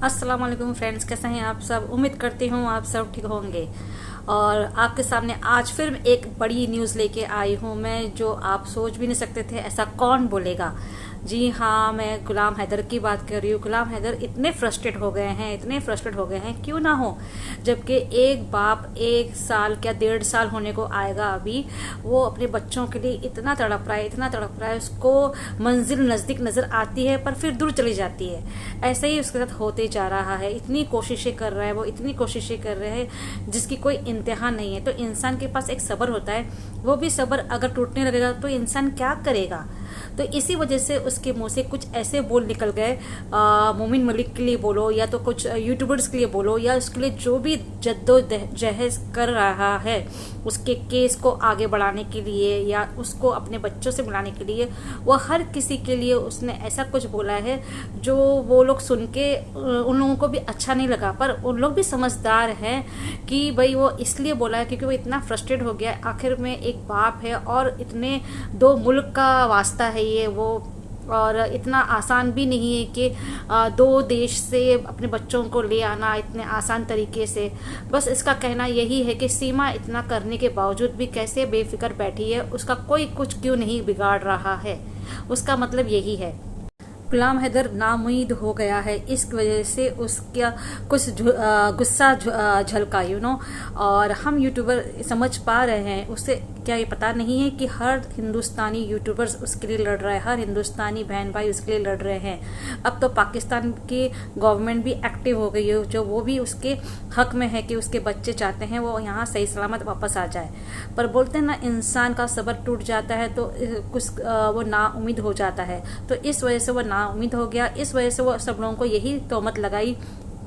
अस्सलाम वालेकुम फ्रेंड्स, कैसे हैं आप सब। उम्मीद करती हूँ आप सब ठीक होंगे। और आपके सामने आज फिर एक बड़ी न्यूज़ लेके आई हूँ मैं, जो आप सोच भी नहीं सकते थे ऐसा कौन बोलेगा। जी हाँ, मैं गुलाम हैदर की बात कर रही हूँ। गुलाम हैदर इतने फ्रस्ट्रेट हो गए हैं, इतने फ्रस्ट्रेट हो गए हैं, क्यों ना हो, जबकि एक बाप 1 साल क्या 1.5 साल होने को आएगा अभी, वो अपने बच्चों के लिए इतना तड़प रहा है, इतना तड़प रहा है। उसको मंजिल नज़दीक नज़र आती है पर फिर दूर चली जाती है। ऐसे ही उसके साथ होते जा रहा है। इतनी कोशिशें कर रहा है वो, इतनी कोशिशें कर रहे हैं जिसकी कोई इंतहा नहीं है। तो इंसान के पास एक सब्र होता है, वो भी सब्र अगर टूटने लगेगा तो इंसान क्या करेगा। तो इसी वजह से उसके मुंह से कुछ ऐसे बोल निकल गए, मोमिन मलिक के लिए बोलो या तो कुछ यूट्यूबर्स के लिए बोलो, या उसके लिए जो भी जद्दोजहद कर रहा है उसके केस को आगे बढ़ाने के लिए या उसको अपने बच्चों से बुलाने के लिए, वो हर किसी के लिए उसने ऐसा कुछ बोला है जो वो लोग सुन के उन लोगों को भी अच्छा नहीं लगा। पर उन लोग भी समझदार हैं कि भाई वो इसलिए बोला है क्योंकि वो इतना फ्रस्ट्रेट हो गया। आखिर में एक बाप है और इतने 2 मुल्क का वास्ता है ये वो, और इतना आसान भी नहीं है कि 2 देश से अपने बच्चों को ले आना इतने आसान तरीके से। बस इसका कहना यही है कि सीमा इतना करने के बावजूद भी कैसे बेफिक्र बैठी है, उसका कोई कुछ क्यों नहीं बिगाड़ रहा है, उसका मतलब यही है। गुलाम हैदर नाउम्मीद हो गया है, इस वजह से उसका कुछ गुस्सा झलका और हम यूट्यूबर समझ पा रहे हैं। उससे क्या ये पता नहीं है कि हर हिंदुस्तानी यूट्यूबर्स उसके लिए लड़ रहा है, हर हिंदुस्तानी बहन भाई उसके लिए लड़ रहे हैं। अब तो पाकिस्तान की गवर्नमेंट भी एक्टिव हो गई है, जो वो भी उसके हक में है कि उसके बच्चे चाहते हैं वो यहाँ सही सलामत वापस आ जाए। पर बोलते हैं ना, इंसान का सब्र टूट जाता है तो कुछ वो नाउम्मीद हो जाता है। तो इस वजह से वो नाउम्मीद हो गया। इस वजह से वो सब लोगों को यही तोहमत लगाई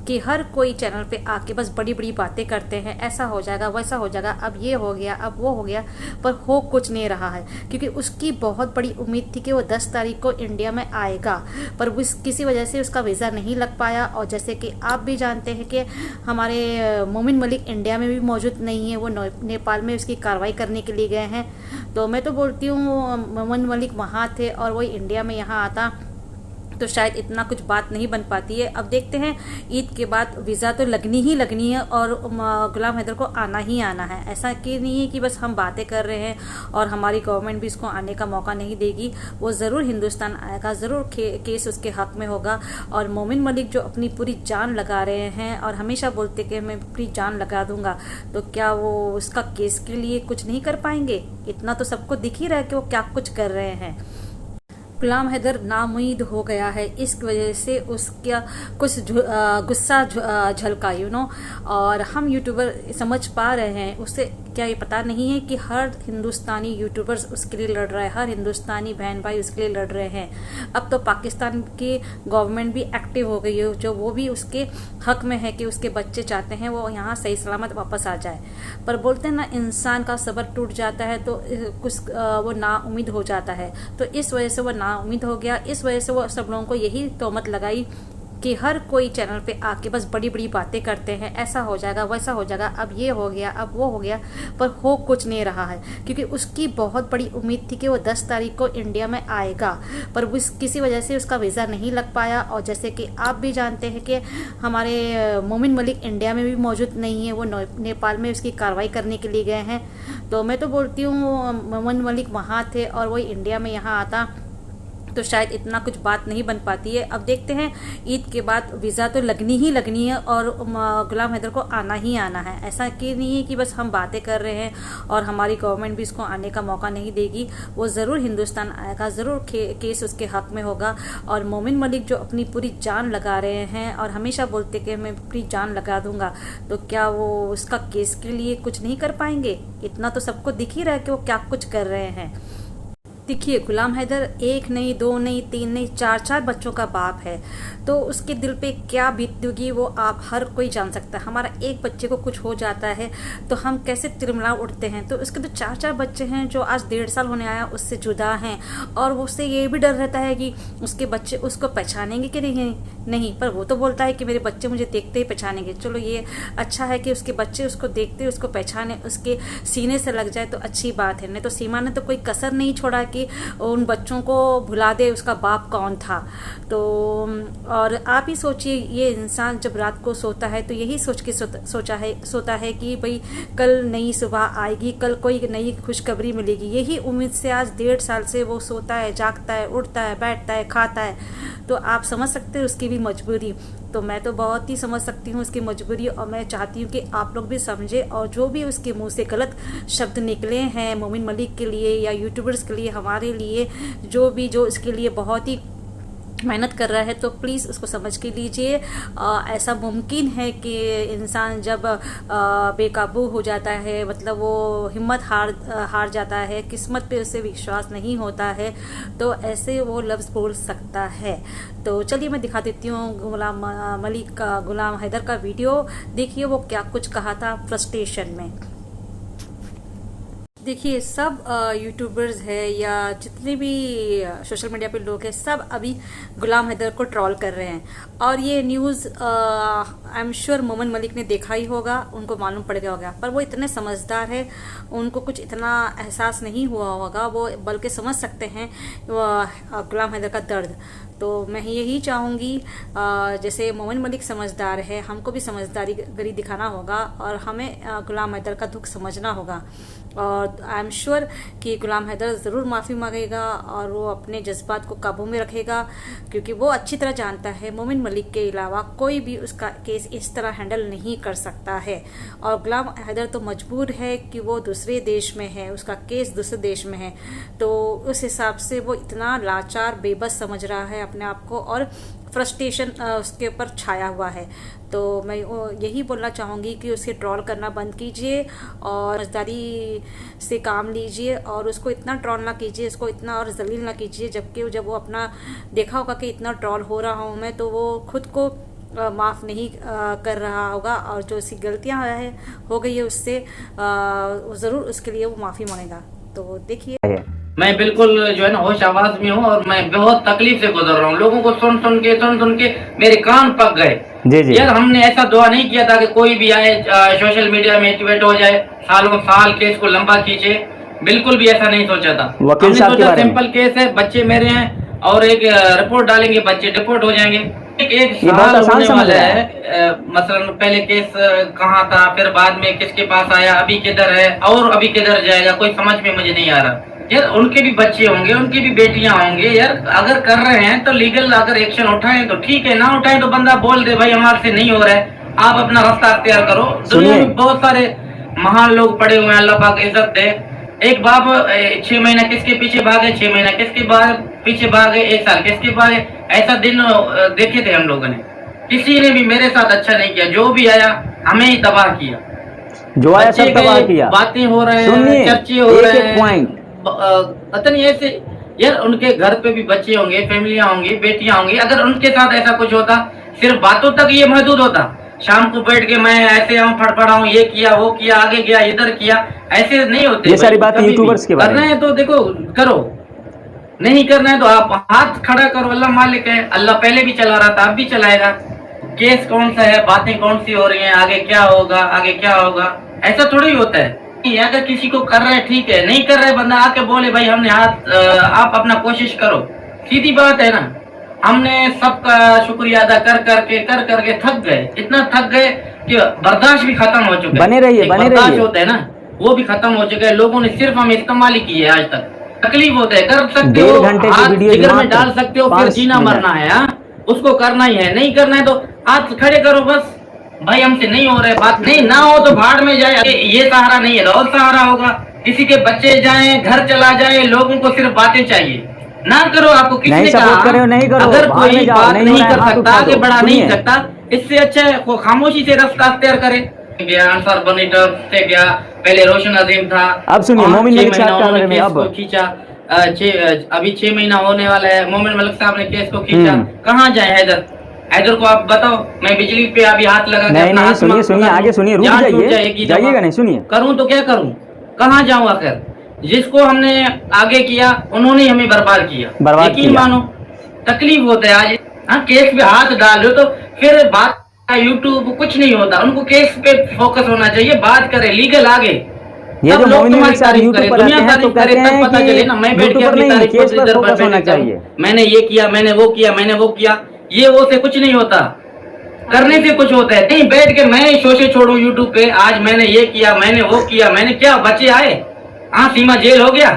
कि हर कोई चैनल पे आके बस बड़ी बड़ी बातें करते हैं, ऐसा हो जाएगा वैसा हो जाएगा, अब ये हो गया अब वो हो गया, पर हो कुछ नहीं रहा है। क्योंकि उसकी बहुत बड़ी उम्मीद थी कि वो 10 तारीख को इंडिया में आएगा, पर किसी वजह से उसका वीज़ा नहीं लग पाया। और जैसे कि आप भी जानते हैं कि हमारे मोमिन मलिक इंडिया में भी मौजूद नहीं है, वो नेपाल में उसकी कार्रवाई करने के लिए गए हैं। तो मैं तो बोलती हूँ मोमिन मलिक वहाँ थे और वही इंडिया में यहाँ आता तो शायद इतना कुछ बात नहीं बन पाती है। अब देखते हैं, ईद के बाद वीज़ा तो लगनी ही लगनी है और गुलाम हैदर को आना ही आना है। ऐसा कि नहीं है कि बस हम बातें कर रहे हैं और हमारी गवर्नमेंट भी इसको आने का मौका नहीं देगी। वो ज़रूर हिंदुस्तान आएगा, ज़रूर केस उसके हक में होगा। और मोमिन मलिक जो अपनी पूरी जान लगा रहे हैं और हमेशा बोलते कि मैं पूरी जान लगा दूंगा, तो क्या वो उसका केस के लिए कुछ नहीं कर पाएंगे? इतना तो सबको दिख ही रहा है कि वो क्या कुछ कर रहे हैं। गुलाम हैदर नाउम्मीद हो गया है, इस वजह से उसका कुछ गुस्सा झलका और हम यूट्यूबर समझ पा रहे हैं। उससे क्या ये पता नहीं है कि हर हिंदुस्तानी यूट्यूबर्स उसके लिए लड़ रहा है, हर हिंदुस्तानी बहन भाई उसके लिए लड़ रहे हैं। अब तो पाकिस्तान की गवर्नमेंट भी एक्टिव हो गई है, जो वो भी उसके हक में है कि उसके बच्चे चाहते हैं वो यहाँ सही सलामत वापस आ जाए। पर बोलते हैं ना, इंसान का सब्र टूट जाता है तो कुछ वो नाउम्मीद हो जाता है। तो इस वजह से वो नाउम्मीद हो गया। इस वजह से वो सब लोगों को यही तोहमत लगाई कि हर कोई चैनल पे आके बस बड़ी बड़ी बातें करते हैं, ऐसा हो जाएगा वैसा हो जाएगा, अब ये हो गया अब वो हो गया, पर हो कुछ नहीं रहा है। क्योंकि उसकी बहुत बड़ी उम्मीद थी कि वो 10 तारीख को इंडिया में आएगा, पर किसी वजह से उसका वीज़ा नहीं लग पाया। और जैसे कि आप भी जानते हैं कि हमारे मोमिन मलिक इंडिया में भी मौजूद नहीं है, वो नेपाल में उसकी कार्रवाई करने के लिए गए हैं। तो मैं तो बोलती हूँ मोमिन मलिक वहाँ थे और वही इंडिया में यहाँ आता तो शायद इतना कुछ बात नहीं बन पाती है। अब देखते हैं, ईद के बाद वीज़ा तो लगनी ही लगनी है और गुलाम हैदर को आना ही आना है। ऐसा कि नहीं है कि बस हम बातें कर रहे हैं और हमारी गवर्नमेंट भी इसको आने का मौका नहीं देगी। वो ज़रूर हिंदुस्तान आएगा, ज़रूर केस उसके हक में होगा। और मोमिन मलिक जो अपनी पूरी जान लगा रहे हैं और हमेशा बोलते कि मैं पूरी जान लगा दूंगा, तो क्या वो उसका केस के लिए कुछ नहीं कर पाएंगे? इतना तो सबको दिख ही रहा है कि वो क्या कुछ कर रहे हैं। देखिए, गुलाम हैदर 1 नहीं 2 नहीं 3 नहीं 4 बच्चों का बाप है, तो उसके दिल पे क्या बीतती होगी वो आप हर कोई जान सकता है। हमारा एक बच्चे को कुछ हो जाता है तो हम कैसे तिरमिला उठते हैं, तो उसके तो 4 बच्चे हैं जो आज 1.5 साल होने आया उससे जुदा हैं। और उससे ये भी डर रहता है कि उसके बच्चे उसको पहचानेंगे कि नहीं, पर वो तो बोलता है कि मेरे बच्चे मुझे देखते ही पहचानेंगे। चलो ये अच्छा है कि उसके बच्चे उसको देखते उसको पहचाने, उसके सीने से लग जाए तो अच्छी बात है। नहीं तो सीमा ने तो कोई कसर नहीं छोड़ा कि ताकि उन बच्चों को भुला दे उसका बाप कौन था। तो और आप ही सोचिए, ये इंसान जब रात को सोता है तो यही सोच के सोता है कि भाई कल नई सुबह आएगी, कल कोई नई खुशखबरी मिलेगी। यही उम्मीद से आज 1.5 साल से वो सोता है, जागता है, उठता है, बैठता है, खाता है। तो आप समझ सकते हैं उसकी भी मजबूरी। तो मैं तो बहुत ही समझ सकती हूँ उसकी मजबूरी, और मैं चाहती हूँ कि आप लोग भी समझे। और जो भी उसके मुंह से गलत शब्द निकले हैं मोमिन मलिक के लिए या यूट्यूबर्स के लिए, हमारे लिए, जो इसके लिए बहुत ही मेहनत कर रहा है, तो प्लीज़ उसको समझ के लीजिए। ऐसा मुमकिन है कि इंसान जब बेकाबू हो जाता है, मतलब वो हिम्मत हार जाता है, किस्मत पे उसे विश्वास नहीं होता है, तो ऐसे वो लफ्ज़ बोल सकता है। तो चलिए मैं दिखा देती हूँ गुलाम हैदर का वीडियो। देखिए वो क्या कुछ कहा था फ्रस्ट्रेशन में। देखिए सब यूट्यूबर्स है या जितने भी सोशल मीडिया पे लोग हैं, सब अभी गुलाम हैदर को ट्रोल कर रहे हैं। और ये न्यूज़ आई एम श्योर मोमिन मलिक ने देखा ही होगा, उनको मालूम पड़ गया होगा। पर वो इतने समझदार है, उनको कुछ इतना एहसास नहीं हुआ होगा, वो बल्कि समझ सकते हैं गुलाम हैदर का दर्द। तो मैं यही चाहूँगी, जैसे मोमिन मलिक समझदार है, हमको भी समझदारी दिखाना होगा और हमें गुलाम हैदर का दुख समझना होगा। और आई एम श्योर कि गुलाम हैदर ज़रूर माफ़ी मांगेगा और वो अपने जज्बात को काबू में रखेगा, क्योंकि वो अच्छी तरह जानता है मोमिन मलिक के अलावा कोई भी उसका केस इस तरह हैंडल नहीं कर सकता है। और गुलाम हैदर तो मजबूर है कि वो दूसरे देश में है, उसका केस दूसरे देश में है, तो उस हिसाब से वो इतना लाचार बेबस समझ रहा है अपने आप को, और फ्रस्ट्रेशन उसके ऊपर छाया हुआ है। तो मैं यही बोलना चाहूँगी कि उसे ट्रोल करना बंद कीजिए और समझदारी से काम लीजिए, और उसको इतना ट्रोल ना कीजिए, उसको इतना और जलील ना कीजिए। जबकि जब वो अपना देखा होगा कि इतना ट्रोल हो रहा हूँ मैं, तो वो खुद को माफ़ नहीं कर रहा होगा, और जो उसकी गलतियाँ हो गई है उससे ज़रूर उसके लिए वो माफ़ी मांगेगा। तो देखिए मैं बिल्कुल जो है ना होश आवाज में हूँ और मैं बहुत तकलीफ से गुजर रहा हूँ। लोगों को सुन सुन के मेरे कान पक गए। जी। यार हमने ऐसा दुआ नहीं किया था कि कोई भी आए सोशल मीडिया में एक्टिवेट हो जाए, सालों साल केस को लंबा खींचे, बिल्कुल भी ऐसा नहीं सोचा था। हमने सोचा सिंपल केस है, बच्चे मेरे हैं और एक रिपोर्ट डालेंगे, बच्चे डिपोर्ट हो जाएंगे। एक साल होने वाला है। मसलन पहले केस कहाँ था, फिर बाद में किसके पास आया, अभी किधर है और अभी किधर जाएगा, कोई समझ में मुझे नहीं आ रहा। यार उनके भी बच्चे होंगे, उनकी भी बेटियां होंगे। यार अगर कर रहे हैं तो लीगल अगर एक्शन उठाएं तो ठीक है, ना उठाएं तो बंदा बोल दे भाई हमारे से नहीं हो रहा है, आप अपना रास्ता अख्तियार करो। दुनिया में बहुत सारे महान लोग पड़े हुए हैं, अल्लाह पाक इज्जत दे। एक बाप 6 महीना किसके पीछे भागे, 6 महीना किसके पीछे भागे, 1 साल किसके भागे, ऐसा दिन देखे थे हम लोगों ने। किसी ने भी मेरे साथ अच्छा नहीं किया, जो भी आया हमें ही तबाह किया, जो आया सब तबाह किया। बातें हो रहे हैं, चर्चे हो रहे हैं, पता नहीं ऐसे। यार उनके घर पे भी बच्चे होंगे, फैमिलियां होंगी, बेटियां होंगी। अगर उनके साथ ऐसा कुछ होता, सिर्फ बातों तक ये महदूद होता, शाम को बैठ के मैं ऐसे आऊँ, फड़फड़ाऊँ, ये किया वो किया, आगे गया इधर किया, ऐसे नहीं होते। ये सारी बातें यूट्यूबर्स के बारे में। करना है तो देखो करो, नहीं करना है तो आप हाथ खड़ा करो, अल्लाह मालिक है, अल्लाह पहले भी चला रहा था, अब भी चलाएगा। केस कौन सा है, बातें कौन सी हो रही है, आगे क्या होगा, आगे क्या होगा, ऐसा थोड़ी होता है। अगर किसी को कर रहे हैं ठीक है, नहीं कर रहे बंदा आके बोले भाई हमने हाथ, आप अपना कोशिश करो, सीधी बात है ना। हमने सबका शुक्रिया अदा कर करके थक गए, इतना थक गए कि बर्दाश्त भी खत्म हो चुका है। बने रहिए बर्दाश्त होता है ना, वो भी खत्म हो चुका है। लोगों ने सिर्फ हम इस्तेमाल ही किए आज तक। तकलीफ होता है, कर सकते हो, हाथ जिगर में डाल सकते हो, फिर जीना मरना है, उसको करना ही है। नहीं करना है तो हाथ खड़े करो बस, भाई हमसे नहीं हो रहा है, बात नहीं ना हो तो भाड़ में जाए, ये सहारा नहीं है और सहारा होगा। किसी के बच्चे जाएं, घर चला जाए, लोगों को सिर्फ बातें चाहिए। ना करो, आपको किसने कहा नहीं करो, अगर कोई बात नहीं कर सकता, आगे बढ़ा नहीं सकता, इससे अच्छा है वो खामोशी से रास्ता अख्तियार करे। अंसार बनी तरफ से गया, पहले रोशन अजीम था, अब सुनिए मोमिन मलिक साहब ने अब खींचा, अभी 6 महीना होने वाला है, मोमिन मलिक साहब ने केस को खींचा। कहाँ जाए हैदर को आप बताओ। मैं बिजली पे अभी हाथ लगा, नहीं सुनिए आगे सुनिए, रुक जाइएगा नहीं, सुनिए। करूं तो क्या करूं, कहाँ जाऊं आखिर? जिसको हमने आगे किया उन्होंने हमें बर्बाद किया, यकीन मानो। तकलीफ होता है आज। हाँ, केस पे हाथ डाल दो तो फिर बात यूट्यूब कुछ नहीं होता, उनको केस पे फोकस होना चाहिए, बात करें लीगल आगे। ये जो मोमिन तुम्हारी मलिक साहब तारीफ यूट्यूब करें, पर आते दुनिया हैं तो तारीफ करे, कहते तब हैं पता चले ना। मैं बैठ के यूट्यूब पर अपनी नहीं, तारीफ को केस पर इधर पर फोकस होना बैठ जाऊं, चाहिए। मैंने ये किया, मैंने वो किया, मैंने वो किया, ये वो से कुछ नहीं होता, करने से कुछ होता है। नहीं बैठ के मैं शोषे छोड़ू यूट्यूब पे, आज मैंने ये किया, मैंने वो किया, मैंने क्या बचे आए? हाँ, सीमा जेल हो गया,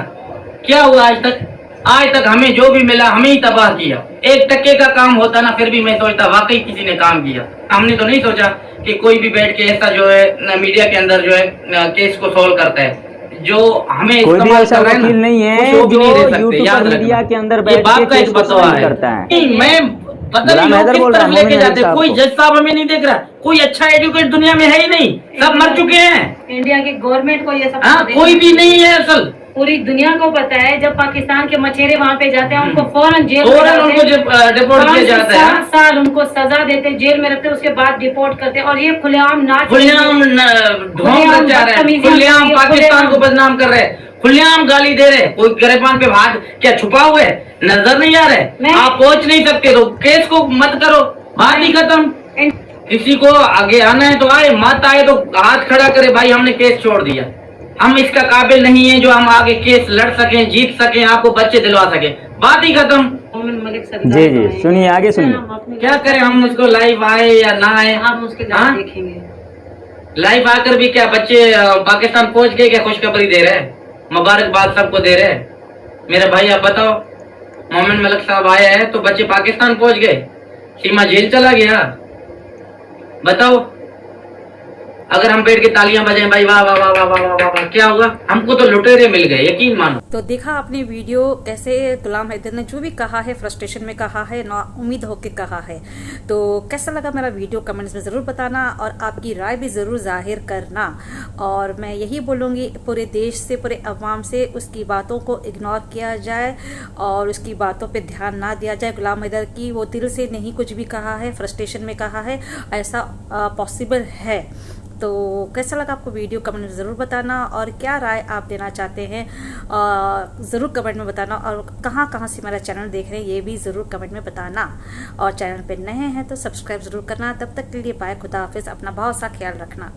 क्या हुआ आज तक? आज तक हमें जो भी मिला हमें ही तबाह किया। 1% का काम होता ना, फिर भी मैं सोचता वाकई किसी ने काम किया। हमने तो नहीं सोचा कि कोई भी बैठ के ऐसा जो है मीडिया के अंदर जो है केस को सोल्व करता है। जो हमें कोई भी इस्तेमाल ऐसा कर रहे हैं ना, वकील नहीं है कुछ वो भी जो नहीं रह सकते, यूट्यूब याद पर रखना। मीडिया के अंदर ये बैठ बाप के का केस एक को बतवा सॉल्व है। करता है। नहीं, मैं पता नहीं गुलाम लोग हैदर किस बोल रहा तरफ है, लेके मोमिन जाते मलिक हैं। कोई साहब जज साहब हमें नहीं देख रहा, कोई अच्छा एजुकेट दुनिया में है ही नहीं, सब मर चुके हैं। इंडिया की गवर्नमेंट को ये सब हाँ, कोई भी नहीं है असल। पूरी दुनिया को पता है। जब पाकिस्तान के मछेरे वहाँ पे जाते हैं उनको फौरन जेल में फौरन डालते उनको हैं। डिपोर्ट किया 5 से जाता है। 7 साल उनको सजा देते हैं, जेल में रखते हैं, उसके बाद डिपोर्ट करते हैं। और ये खुलेआम नाच खुलेआम ढोंग रचा रहे हैं, खुलेआम पाकिस्तान को बदनाम कर रहे हैं, खुलेआम गाली दे रहे हैं। कोई गिरफ्तार पे हाथ क्या छुपा हुआ है, नजर नहीं आ रहे? आप पहुंच नहीं सकते तो केस को मत करो, बात ही खत्म। किसी को आगे आना है तो आए, मत आए तो हाथ खड़ा करे, भाई हमने केस छोड़ दिया, हम इसका काबिल नहीं है जो हम आगे केस लड़ सकें, जीत सकें, आपको बच्चे दिलवा सके, बात ही खत्म। मोमिन मलिक सर जी जी, सुनिए आगे सुनिए। क्या करें हम, उसको लाइव आए या ना आए? आप उसके हाँ? देखेंगे लाइव आकर भी क्या बच्चे पाकिस्तान पहुंच गए, क्या खुशखबरी दे रहे हैं, मुबारकबाद सबको दे रहे हैं? मेरे भाई आप बताओ, मोमिन मलिक साहब आए हैं तो बच्चे पाकिस्तान पहुंच गए, सीमा जेल चला गया, बताओ। अगर हम बैठ के तालियां बजाएं भाई वाह वाह वाह वाह वाह वाह वाह, क्या होगा? हमको तो लुटेरे मिल गए, यकीन मानो। तो देखा आपने वीडियो कैसे गुलाम हैदर ने जो भी कहा है फ्रस्ट्रेशन में कहा है, ना उम्मीद होके कहा है। तो कैसा लगा मेरा वीडियो कमेंट्स में ज़रूर बताना और आपकी राय भी ज़रूर जाहिर करना। और मैं यही बोलूँगी पूरे देश से, पूरे अवाम से उसकी बातों को इग्नोर किया जाए और उसकी बातों पे ध्यान ना दिया जाए। गुलाम हैदर की वो दिल से नहीं कुछ भी कहा है, फ्रस्ट्रेशन में कहा है, ऐसा पॉसिबल है। तो कैसा लगा आपको वीडियो कमेंट में ज़रूर बताना और क्या राय आप देना चाहते हैं ज़रूर कमेंट में बताना। और कहाँ कहाँ से मेरा चैनल देख रहे हैं ये भी ज़रूर कमेंट में बताना। और चैनल पे नए हैं तो सब्सक्राइब ज़रूर करना। तब तक के लिए बाय, खुदा हाफिज़, अपना बहुत सा ख्याल रखना।